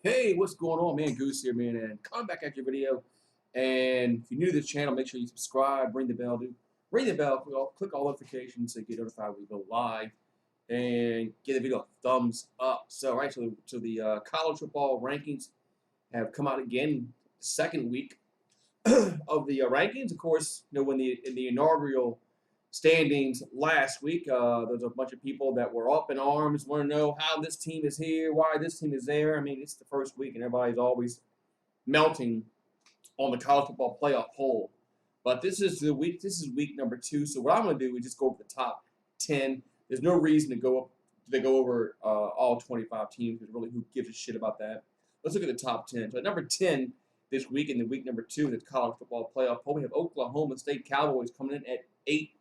Hey, what's going on, man? Goose here, man, and coming back at your video. And if you're new to this channel, make sure you subscribe, ring the bell, click all notifications to get notified when we go live, and give the video a thumbs up. So, right, so the college football rankings have come out again, the second week of the rankings. Of course, when in the inaugural standings last week, there's a bunch of people that were up in arms, want to know how this team is here, why this team is there. I mean, it's the first week, and everybody's always melting on the college football playoff poll. But this is the week. This is week number 2. So what I'm going to do is just go over the top 10. There's no reason to go over all 25 teams, because really, who gives a shit about that? Let's look at the top 10. So at number 10 this week, in the week number 2 in the college football playoff poll, we have Oklahoma State Cowboys coming in at 8-1.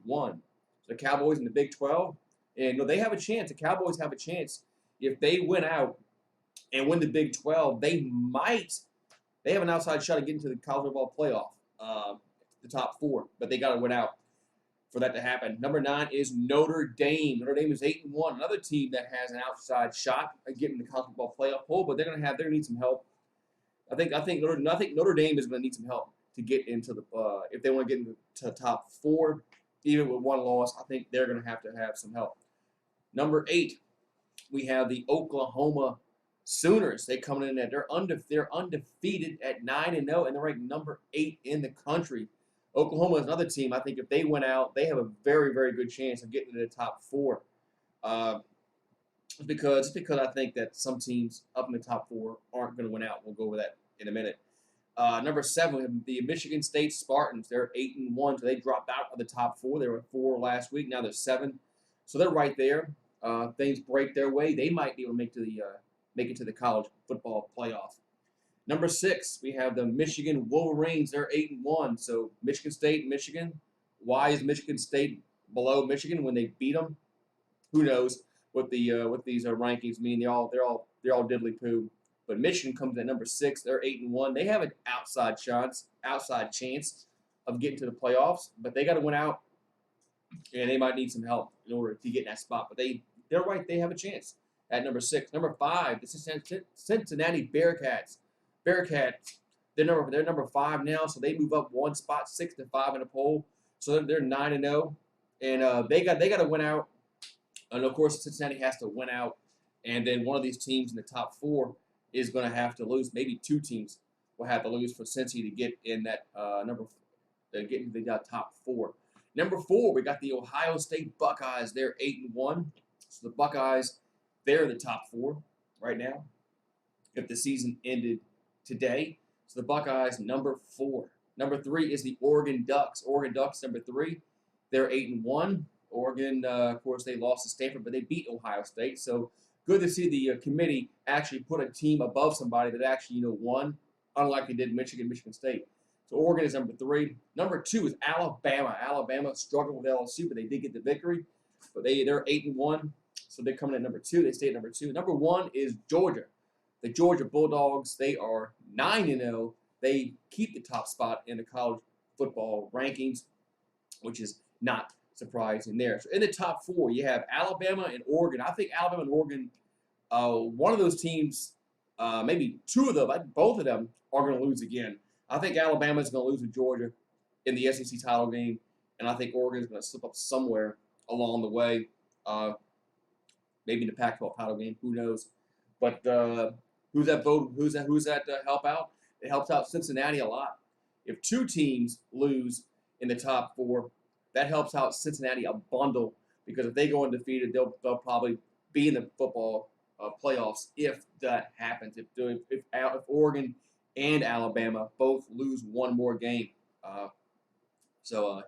So the Cowboys in the Big 12, and they have a chance. The Cowboys have a chance if they win out and win the Big 12. They have an outside shot at getting to the college football playoff, the top 4, but they got to win out for that to happen. Number 9 is Notre Dame. Notre Dame is 8-1, another team that has an outside shot at getting the college football playoff poll, but they're going to need some help. I think Notre Dame is going to need some help to get into the if they want to get into the top 4, even with one loss. I think they're going to have some help. Number 8, we have the Oklahoma Sooners. They coming in at they're undefeated at 9-0, and they're ranked number 8 in the country. Oklahoma is another team. I think if they win out, they have a very, very good chance of getting to the top 4. Because I think that some teams up in the top 4 aren't going to win out. We'll go over that in a minute. Number 7, we have the Michigan State Spartans. They're 8-1, so they dropped out of the top 4. They were 4 last week. Now they're 7, so they're right there. Things break their way, they might be able to make it to the college football playoff. Number 6, we have the Michigan Wolverines. They're 8-1. So Michigan State, Michigan. Why is Michigan State below Michigan when they beat them? Who knows what these rankings mean? They're all diddly poo. But Michigan comes at number 6. They're 8-1. They have an outside chance of getting to the playoffs, but they got to win out, and they might need some help in order to get in that spot. But they're right. They have a chance at number 6. Number 5, this is Cincinnati Bearcats. They're number 5 now, so they move up one spot, 6-5 in the poll. So they're 9-0, and they got to win out. And of course, Cincinnati has to win out, and then one of these teams in the top 4 is going to have to lose. Maybe 2 teams will have to lose for Cincy to get in that get into the top 4. Number 4, we got the Ohio State Buckeyes. They're 8-1. So the Buckeyes, they're in the top 4 right now, if the season ended today. So the Buckeyes, number 4. Number 3 is the Oregon Ducks. Oregon Ducks, number 3. They're 8-1. Oregon, of course, they lost to Stanford, but they beat Ohio State. So good to see the committee actually put a team above somebody that actually won, unlike they did Michigan State. So Oregon is number 3. Number 2 is Alabama. Alabama struggled with LSU, but they did get the victory. But they're 8-1, so they're coming at number 2. They stay at number 2. Number 1 is Georgia. The Georgia Bulldogs, they are 9-0. They keep the top spot in the college football rankings, which is not surprising there. So in the top 4, you have Alabama and Oregon. I think Alabama and Oregon, one of those teams, maybe 2 of them, both of them are going to lose again. I think Alabama is going to lose to Georgia in the SEC title game, and I think Oregon is going to slip up somewhere along the way, maybe in the Pac-12 title game. Who knows? But who's that help out? It helps out Cincinnati a lot. If 2 teams lose in the top 4, that helps out Cincinnati a bundle, because if they go undefeated, they'll probably be in the football playoffs if that happens. If Oregon and Alabama both lose one more game. So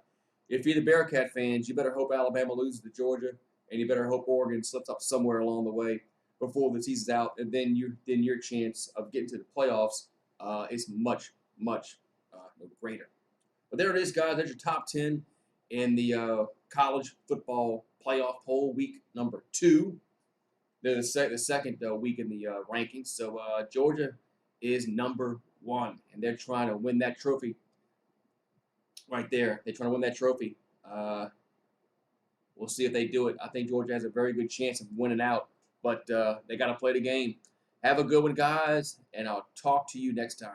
if you're the Bearcat fans, you better hope Alabama loses to Georgia, and you better hope Oregon slips up somewhere along the way before the season's out, and then your chance of getting to the playoffs is much greater. But there it is, guys. There's your top 10 in the college football playoff poll, week number 2. They're the second week in the rankings. So Georgia is number 1, and they're trying to win that trophy right there. They're trying to win that trophy. We'll see if they do it. I think Georgia has a very good chance of winning out, but they got to play the game. Have a good one, guys, and I'll talk to you next time.